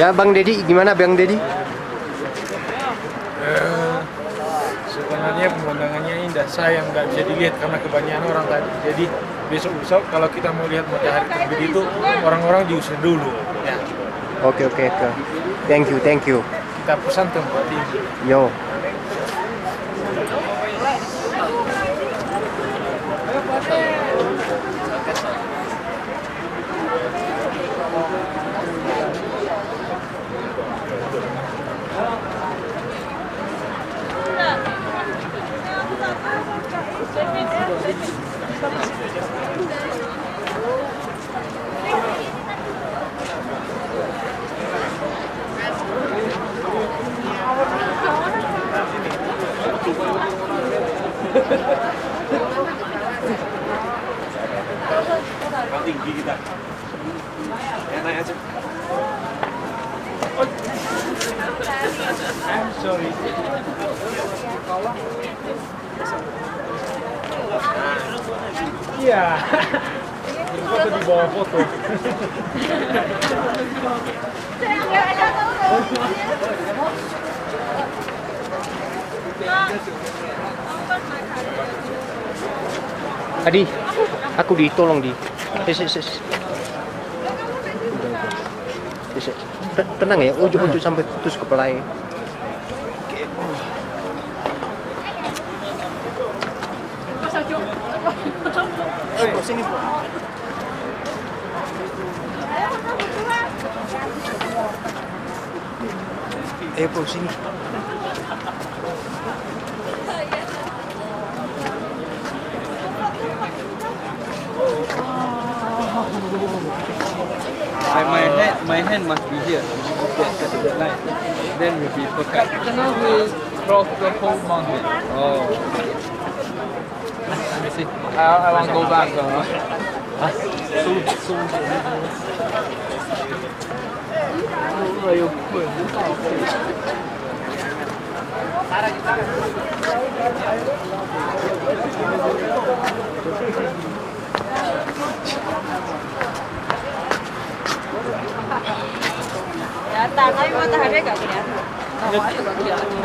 Ya Bang Dedi, gimana Bang Dedi? Sebenarnya pemandangannya indah, sayang nggak bisa dilihat karena kebanyakan orang tadi. Jadi besok kalau kita mau lihat matahari terbit itu orang-orang diusir dulu. Ya. Oke. Thank you. Kita pesan tempat ini. Yo. Tinggi kita. Enak aja. I'm sorry. Iya. Foto di bawah foto. Adi, aku ditolong di. Tenang ya, ujuk-ujuk sampai putus kepalanya. Sini. Bro, sini. My hand must be here. Get to the line. Then will be perfect. Now we cross the whole mountain. Oh. Let me see. I want to go back. Soon. Kelihatan, tapi matahari nggak kelihatan.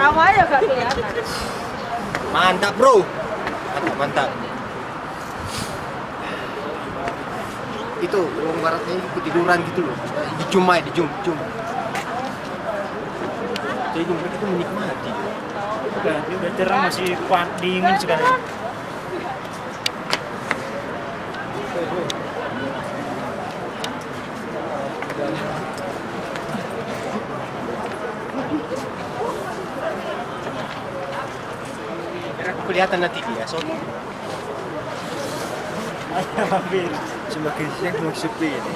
Namanya nggak kelihatan. Mantap bro, mantap. Itu ruang baratnya ikut tiduran gitu loh, di zoom. Jadi mereka tuh menikmati. Udah terang masih dingin sekali. Kelihatan nanti dia, so. Hampir semakin siang semakin sepi ini.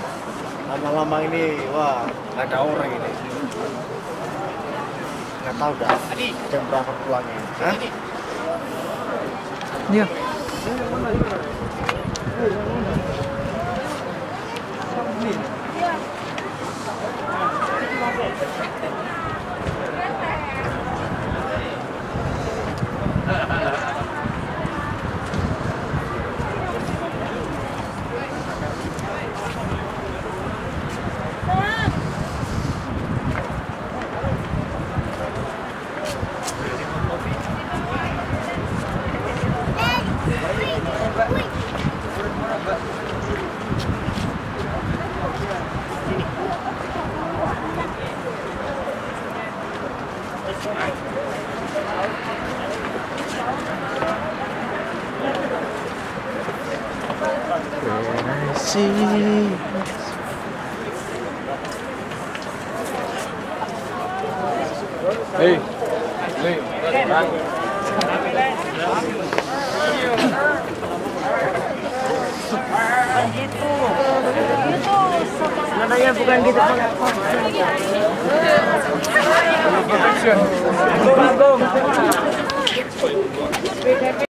Lama-lama ini, wah, nggak ada orang ini. Nggak tahu dah. Jam berapa pulangnya? Hah? Iya. Hey. Namanya bukan gitu. Protection.